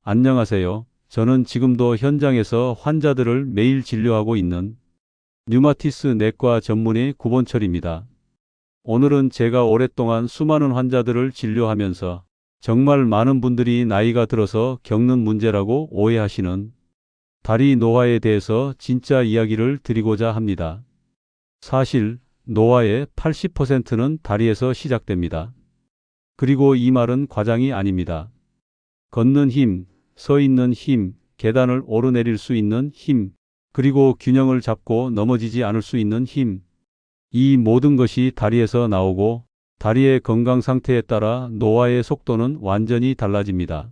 안녕하세요. 저는 지금도 현장에서 환자들을 매일 진료하고 있는 류마티스 내과 전문의 구본철입니다. 오늘은 제가 오랫동안 수많은 환자들을 진료하면서 정말 많은 분들이 나이가 들어서 겪는 문제라고 오해하시는 다리 노화에 대해서 진짜 이야기를 드리고자 합니다. 사실 노화의 80%는 다리에서 시작됩니다. 그리고 이 말은 과장이 아닙니다. 걷는 힘, 서 있는 힘, 계단을 오르내릴 수 있는 힘, 그리고 균형을 잡고 넘어지지 않을 수 있는 힘. 이 모든 것이 다리에서 나오고 다리의 건강 상태에 따라 노화의 속도는 완전히 달라집니다.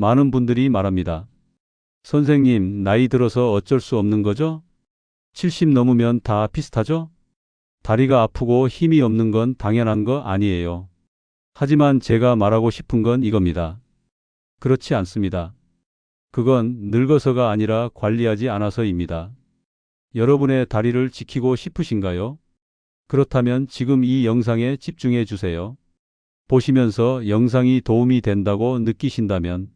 많은 분들이 말합니다. 선생님, 나이 들어서 어쩔 수 없는 거죠? 70 넘으면 다 비슷하죠? 다리가 아프고 힘이 없는 건 당연한 거 아니에요. 하지만 제가 말하고 싶은 건 이겁니다. 그렇지 않습니다. 그건 늙어서가 아니라 관리하지 않아서입니다. 여러분의 다리를 지키고 싶으신가요? 그렇다면 지금 이 영상에 집중해 주세요. 보시면서 영상이 도움이 된다고 느끼신다면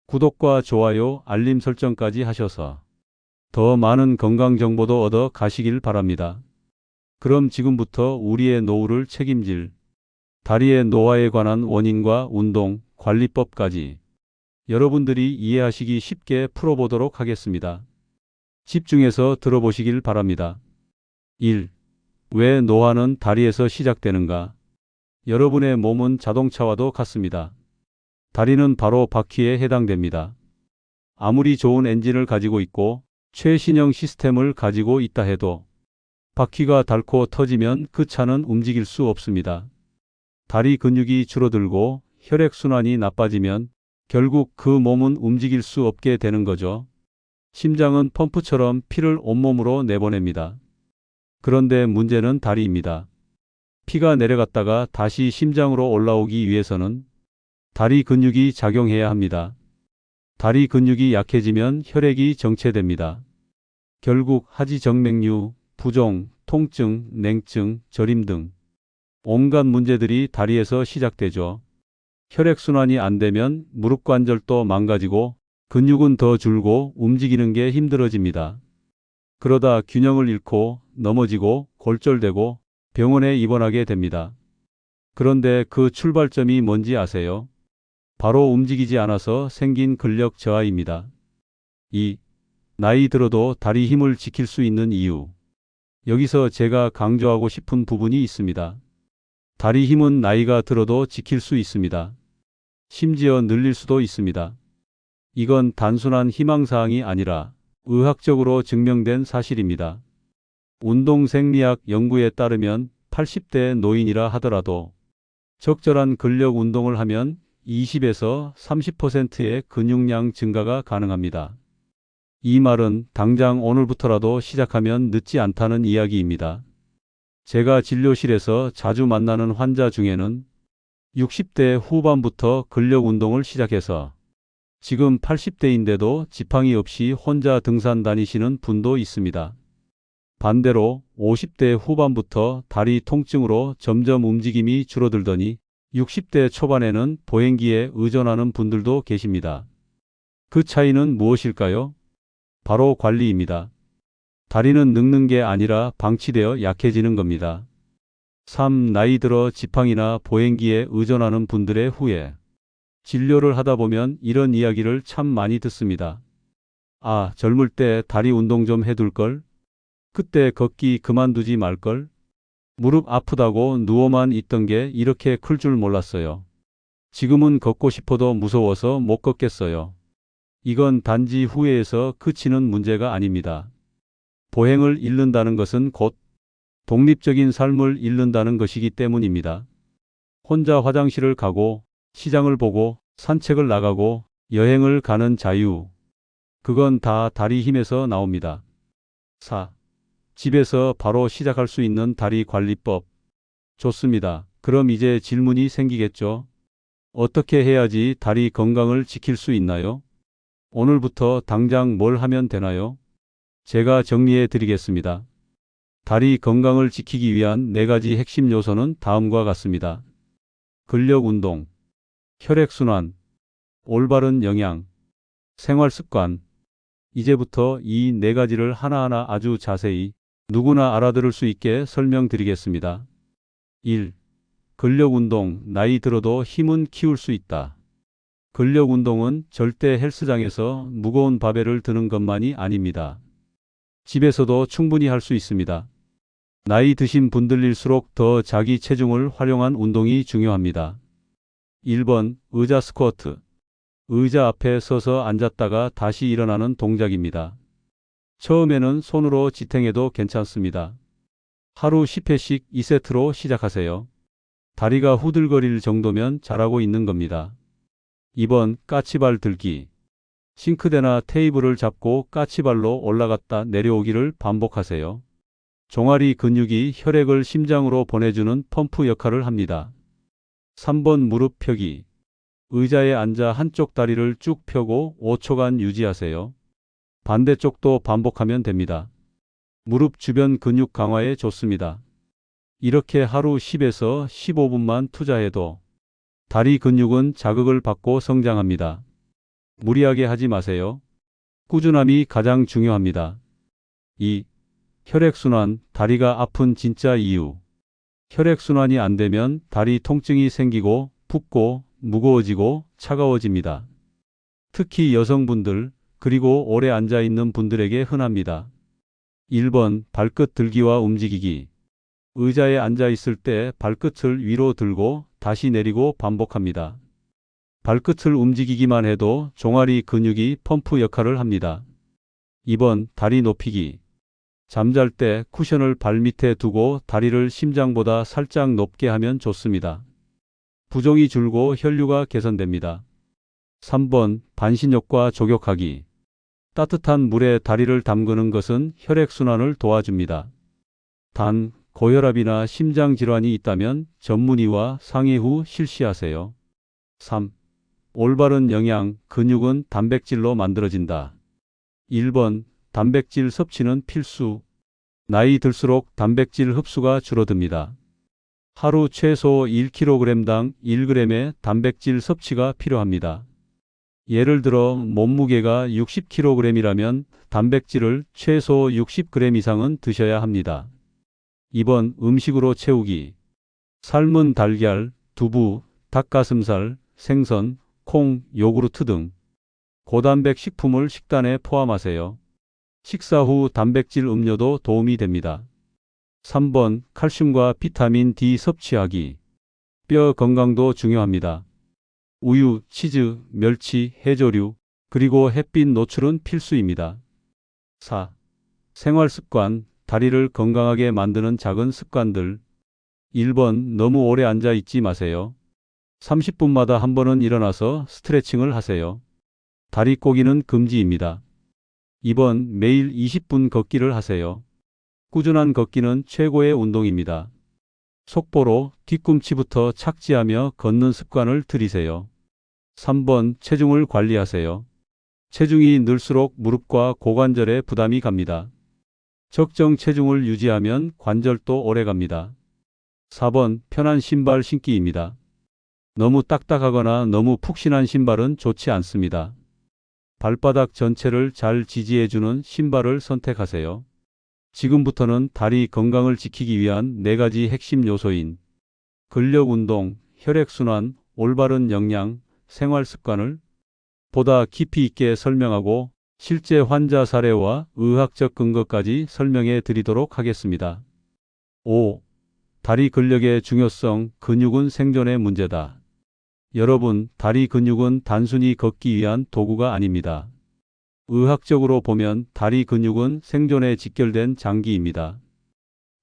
구독과 좋아요, 알림 설정까지 하셔서 더 많은 건강 정보도 얻어 가시길 바랍니다. 그럼 지금부터 우리의 노후를 책임질 다리의 노화에 관한 원인과 운동, 관리법까지 여러분들이 이해하시기 쉽게 풀어보도록 하겠습니다. 집중해서 들어보시길 바랍니다. 1. 왜 노화는 다리에서 시작되는가? 여러분의 몸은 자동차와도 같습니다. 다리는 바로 바퀴에 해당됩니다. 아무리 좋은 엔진을 가지고 있고 최신형 시스템을 가지고 있다 해도 바퀴가 닳고 터지면 그 차는 움직일 수 없습니다. 다리 근육이 줄어들고 혈액순환이 나빠지면 결국 그 몸은 움직일 수 없게 되는 거죠. 심장은 펌프처럼 피를 온몸으로 내보냅니다. 그런데 문제는 다리입니다. 피가 내려갔다가 다시 심장으로 올라오기 위해서는 다리 근육이 작용해야 합니다. 다리 근육이 약해지면 혈액이 정체됩니다. 결국 하지정맥류, 부종, 통증, 냉증, 저림 등 온갖 문제들이 다리에서 시작되죠. 혈액순환이 안 되면 무릎 관절도 망가지고 근육은 더 줄고 움직이는 게 힘들어집니다. 그러다 균형을 잃고 넘어지고 골절되고 병원에 입원하게 됩니다. 그런데 그 출발점이 뭔지 아세요? 바로 움직이지 않아서 생긴 근력 저하입니다. 2. 나이 들어도 다리 힘을 지킬 수 있는 이유. 여기서 제가 강조하고 싶은 부분이 있습니다. 다리 힘은 나이가 들어도 지킬 수 있습니다. 심지어 늘릴 수도 있습니다. 이건 단순한 희망사항이 아니라 의학적으로 증명된 사실입니다. 운동생리학 연구에 따르면 80대 노인이라 하더라도 적절한 근력 운동을 하면 20에서 30%의 근육량 증가가 가능합니다. 이 말은 당장 오늘부터라도 시작하면 늦지 않다는 이야기입니다. 제가 진료실에서 자주 만나는 환자 중에는 60대 후반부터 근력 운동을 시작해서 지금 80대인데도 지팡이 없이 혼자 등산 다니시는 분도 있습니다. 반대로 50대 후반부터 다리 통증으로 점점 움직임이 줄어들더니 60대 초반에는 보행기에 의존하는 분들도 계십니다. 그 차이는 무엇일까요? 바로 관리입니다. 다리는 늙는 게 아니라 방치되어 약해지는 겁니다. 3. 나이 들어 지팡이나 보행기에 의존하는 분들의 후회. 진료를 하다 보면 이런 이야기를 참 많이 듣습니다. 아, 젊을 때 다리 운동 좀 해둘걸? 그때 걷기 그만두지 말걸? 무릎 아프다고 누워만 있던 게 이렇게 클 줄 몰랐어요. 지금은 걷고 싶어도 무서워서 못 걷겠어요. 이건 단지 후회에서 그치는 문제가 아닙니다. 보행을 잃는다는 것은 곧 독립적인 삶을 잃는다는 것이기 때문입니다. 혼자 화장실을 가고 시장을 보고 산책을 나가고 여행을 가는 자유. 그건 다 다리 힘에서 나옵니다. 4. 집에서 바로 시작할 수 있는 다리 관리법. 좋습니다. 그럼 이제 질문이 생기겠죠? 어떻게 해야지 다리 건강을 지킬 수 있나요? 오늘부터 당장 뭘 하면 되나요? 제가 정리해 드리겠습니다. 다리 건강을 지키기 위한 4가지 핵심 요소는 다음과 같습니다. 근력 운동, 혈액순환, 올바른 영양, 생활 습관. 이제부터 이 네 가지를 하나하나 아주 자세히 누구나 알아들을 수 있게 설명드리겠습니다. 1. 근력 운동, 나이 들어도 힘은 키울 수 있다. 근력 운동은 절대 헬스장에서 무거운 바벨을 드는 것만이 아닙니다. 집에서도 충분히 할 수 있습니다. 나이 드신 분들일수록 더 자기 체중을 활용한 운동이 중요합니다. 1번 의자 스쿼트. 의자 앞에 서서 앉았다가 다시 일어나는 동작입니다. 처음에는 손으로 지탱해도 괜찮습니다. 하루 10회씩 2세트로 시작하세요. 다리가 후들거릴 정도면 잘하고 있는 겁니다. 2번 까치발 들기. 싱크대나 테이블을 잡고 까치발로 올라갔다 내려오기를 반복하세요. 종아리 근육이 혈액을 심장으로 보내주는 펌프 역할을 합니다. 3번 무릎 펴기. 의자에 앉아 한쪽 다리를 쭉 펴고 5초간 유지하세요. 반대쪽도 반복하면 됩니다. 무릎 주변 근육 강화에 좋습니다. 이렇게 하루 10에서 15분만 투자해도 다리 근육은 자극을 받고 성장합니다. 무리하게 하지 마세요. 꾸준함이 가장 중요합니다. 2. 혈액순환, 다리가 아픈 진짜 이유. 혈액순환이 안 되면 다리 통증이 생기고 붓고 무거워지고 차가워집니다. 특히 여성분들, 그리고 오래 앉아 있는 분들에게 흔합니다. 1번 발끝 들기와 움직이기. 의자에 앉아 있을 때 발끝을 위로 들고 다시 내리고 반복합니다. 발끝을 움직이기만 해도 종아리 근육이 펌프 역할을 합니다. 2번 다리 높이기. 잠잘 때 쿠션을 발밑에 두고 다리를 심장보다 살짝 높게 하면 좋습니다. 부종이 줄고 혈류가 개선됩니다. 3번 반신욕과 족욕하기. 따뜻한 물에 다리를 담그는 것은 혈액순환을 도와줍니다. 단, 고혈압이나 심장질환이 있다면 전문의와 상의 후 실시하세요. 3. 올바른 영양, 근육은 단백질로 만들어진다. 1번 단백질 섭취는 필수. 나이 들수록 단백질 흡수가 줄어듭니다. 하루 최소 1kg당 1g의 단백질 섭취가 필요합니다. 예를 들어 몸무게가 60kg이라면 단백질을 최소 60g 이상은 드셔야 합니다. 2번 음식으로 채우기. 삶은 달걀, 두부, 닭가슴살, 생선, 콩, 요구르트 등 고단백 식품을 식단에 포함하세요. 식사 후 단백질 음료도 도움이 됩니다. 3번 칼슘과 비타민 D 섭취하기. 뼈 건강도 중요합니다. 우유, 치즈, 멸치, 해조류, 그리고 햇빛 노출은 필수입니다. 4. 생활 습관, 다리를 건강하게 만드는 작은 습관들. 1번 너무 오래 앉아 있지 마세요. 30분마다 한 번은 일어나서 스트레칭을 하세요. 다리 꼬기는 금지입니다. 2번 매일 20분 걷기를 하세요. 꾸준한 걷기는 최고의 운동입니다. 속보로 뒤꿈치부터 착지하며 걷는 습관을 들이세요. 3번 체중을 관리하세요. 체중이 늘수록 무릎과 고관절에 부담이 갑니다. 적정 체중을 유지하면 관절도 오래 갑니다. 4번 편한 신발 신기입니다. 너무 딱딱하거나 너무 푹신한 신발은 좋지 않습니다. 발바닥 전체를 잘 지지해주는 신발을 선택하세요. 지금부터는 다리 건강을 지키기 위한 4가지 핵심 요소인 근력 운동, 혈액순환, 올바른 영양, 생활 습관을 보다 깊이 있게 설명하고 실제 환자 사례와 의학적 근거까지 설명해 드리도록 하겠습니다. 5. 다리 근력의 중요성, 근육은 생존의 문제다. 여러분, 다리 근육은 단순히 걷기 위한 도구가 아닙니다. 의학적으로 보면 다리 근육은 생존에 직결된 장기입니다.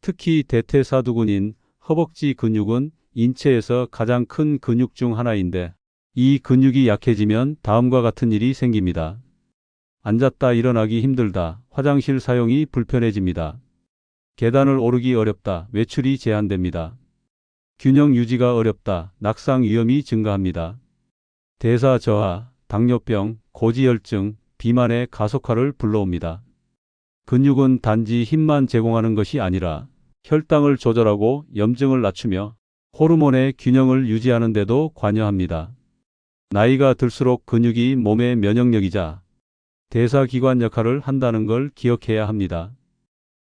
특히 대퇴사두근인 허벅지 근육은 인체에서 가장 큰 근육 중 하나인데 이 근육이 약해지면 다음과 같은 일이 생깁니다. 앉았다 일어나기 힘들다. 화장실 사용이 불편해집니다. 계단을 오르기 어렵다. 외출이 제한됩니다. 균형 유지가 어렵다. 낙상 위험이 증가합니다. 대사 저하, 당뇨병, 고지혈증, 비만의 가속화를 불러옵니다. 근육은 단지 힘만 제공하는 것이 아니라 혈당을 조절하고 염증을 낮추며 호르몬의 균형을 유지하는 데도 관여합니다. 나이가 들수록 근육이 몸의 면역력이자 대사기관 역할을 한다는 걸 기억해야 합니다.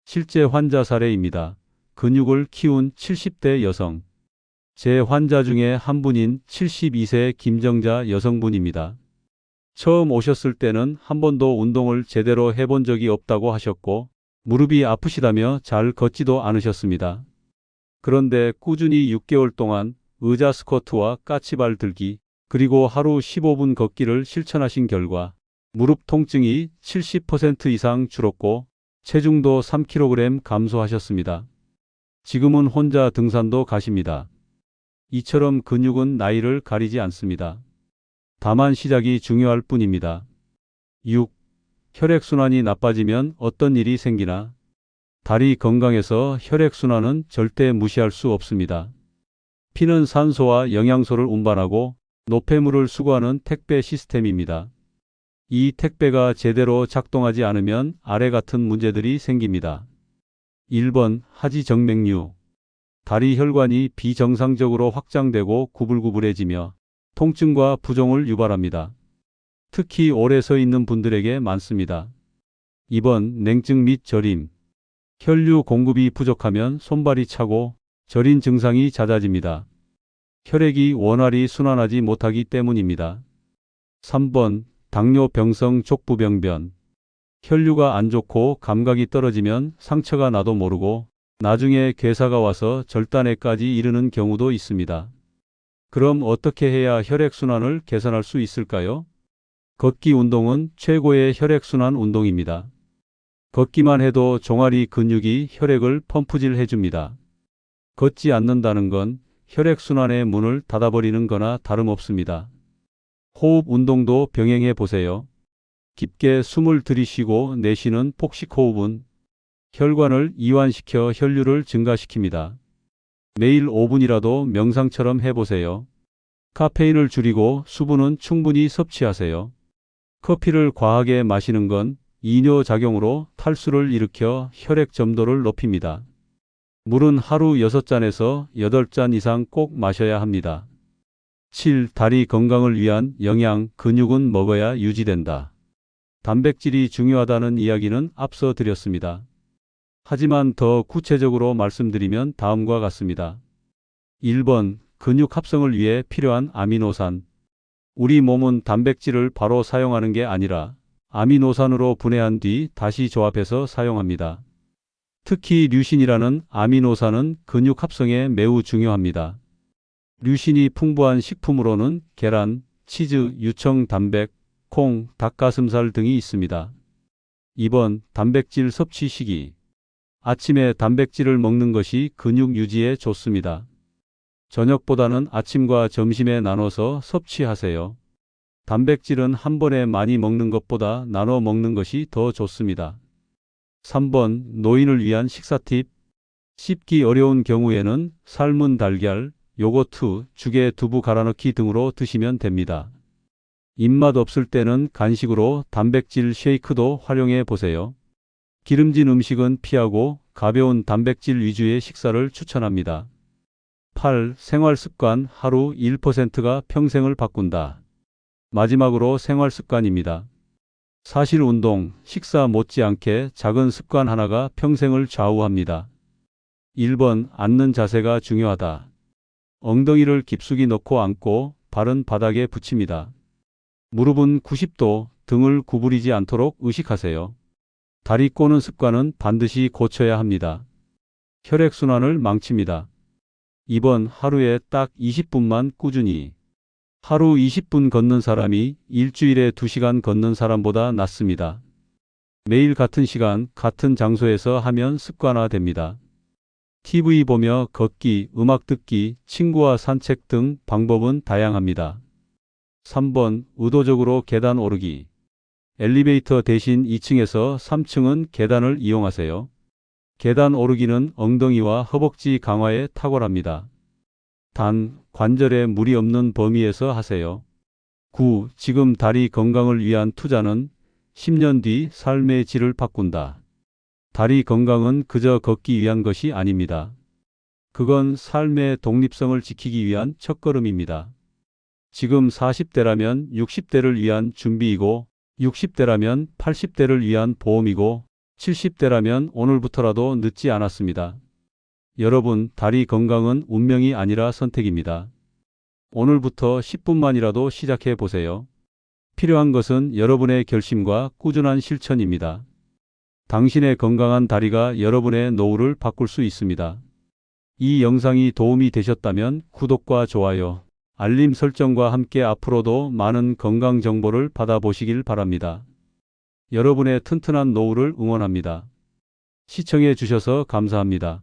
실제 환자 사례입니다. 근육을 키운 70대 여성. 제 환자 중에 한 분인 72세 김정자 여성분입니다. 처음 오셨을 때는 한 번도 운동을 제대로 해본 적이 없다고 하셨고 무릎이 아프시다며 잘 걷지도 않으셨습니다. 그런데 꾸준히 6개월 동안 의자 스쿼트와 까치발 들기 그리고 하루 15분 걷기를 실천하신 결과 무릎 통증이 70% 이상 줄었고 체중도 3kg 감소하셨습니다. 지금은 혼자 등산도 가십니다. 이처럼 근육은 나이를 가리지 않습니다. 다만 시작이 중요할 뿐입니다. 6. 혈액순환이 나빠지면 어떤 일이 생기나? 다리 건강해서 혈액순환은 절대 무시할 수 없습니다. 피는 산소와 영양소를 운반하고 노폐물을 수거하는 택배 시스템입니다. 이 택배가 제대로 작동하지 않으면 아래 같은 문제들이 생깁니다. 1번 하지정맥류. 다리 혈관이 비정상적으로 확장되고 구불구불해지며 통증과 부종을 유발합니다. 특히 오래 서 있는 분들에게 많습니다. 2번 냉증 및 저림. 혈류 공급이 부족하면 손발이 차고 저린 증상이 잦아집니다. 혈액이 원활히 순환하지 못하기 때문입니다. 3번 당뇨병성 족부병변. 혈류가 안 좋고 감각이 떨어지면 상처가 나도 모르고 나중에 괴사가 와서 절단에까지 이르는 경우도 있습니다. 그럼 어떻게 해야 혈액순환을 개선할 수 있을까요? 걷기 운동은 최고의 혈액순환 운동입니다. 걷기만 해도 종아리 근육이 혈액을 펌프질 해줍니다. 걷지 않는다는 건 혈액순환의 문을 닫아버리는 거나 다름없습니다. 호흡 운동도 병행해 보세요. 깊게 숨을 들이쉬고 내쉬는 폭식호흡은 혈관을 이완시켜 혈류를 증가시킵니다. 매일 5분이라도 명상처럼 해보세요. 카페인을 줄이고 수분은 충분히 섭취하세요. 커피를 과하게 마시는 건 이뇨작용으로 탈수를 일으켜 혈액 점도를 높입니다. 물은 하루 6잔에서 8잔 이상 꼭 마셔야 합니다. 7. 다리 건강을 위한 영양, 근육은 먹어야 유지된다. 단백질이 중요하다는 이야기는 앞서 드렸습니다. 하지만 더 구체적으로 말씀드리면 다음과 같습니다. 1번 근육 합성을 위해 필요한 아미노산. 우리 몸은 단백질을 바로 사용하는 게 아니라 아미노산으로 분해한 뒤 다시 조합해서 사용합니다. 특히 류신이라는 아미노산은 근육 합성에 매우 중요합니다. 류신이 풍부한 식품으로는 계란, 치즈, 유청 단백, 콩, 닭가슴살 등이 있습니다. 2번 단백질 섭취 시기. 아침에 단백질을 먹는 것이 근육 유지에 좋습니다. 저녁보다는 아침과 점심에 나눠서 섭취하세요. 단백질은 한 번에 많이 먹는 것보다 나눠 먹는 것이 더 좋습니다. 3번 노인을 위한 식사 팁. 씹기 어려운 경우에는 삶은 달걀, 요거트, 죽에 두부 갈아 넣기 등으로 드시면 됩니다. 입맛 없을 때는 간식으로 단백질 쉐이크도 활용해 보세요. 기름진 음식은 피하고 가벼운 단백질 위주의 식사를 추천합니다. 8. 생활 습관 하루 1%가 평생을 바꾼다. 마지막으로 생활 습관입니다. 사실 운동, 식사 못지않게 작은 습관 하나가 평생을 좌우합니다. 1번 앉는 자세가 중요하다. 엉덩이를 깊숙이 넣고 앉고 발은 바닥에 붙입니다. 무릎은 90도, 등을 구부리지 않도록 의식하세요. 다리 꼬는 습관은 반드시 고쳐야 합니다. 혈액순환을 망칩니다. 2번 하루에 딱 20분만 꾸준히. 하루 20분 걷는 사람이 일주일에 2시간 걷는 사람보다 낫습니다. 매일 같은 시간, 같은 장소에서 하면 습관화됩니다. TV 보며 걷기, 음악 듣기, 친구와 산책 등 방법은 다양합니다. 3번 의도적으로 계단 오르기. 엘리베이터 대신 2층에서 3층은 계단을 이용하세요. 계단 오르기는 엉덩이와 허벅지 강화에 탁월합니다. 단, 관절에 무리 없는 범위에서 하세요. 9. 지금 다리 건강을 위한 투자는 10년 뒤 삶의 질을 바꾼다. 다리 건강은 그저 걷기 위한 것이 아닙니다. 그건 삶의 독립성을 지키기 위한 첫걸음입니다. 지금 40대라면 60대를 위한 준비이고 60대라면 80대를 위한 보험이고 70대라면 오늘부터라도 늦지 않았습니다. 여러분, 다리 건강은 운명이 아니라 선택입니다. 오늘부터 10분만이라도 시작해 보세요. 필요한 것은 여러분의 결심과 꾸준한 실천입니다. 당신의 건강한 다리가 여러분의 노후를 바꿀 수 있습니다. 이 영상이 도움이 되셨다면 구독과 좋아요, 알림 설정과 함께 앞으로도 많은 건강 정보를 받아보시길 바랍니다. 여러분의 튼튼한 노후를 응원합니다. 시청해 주셔서 감사합니다.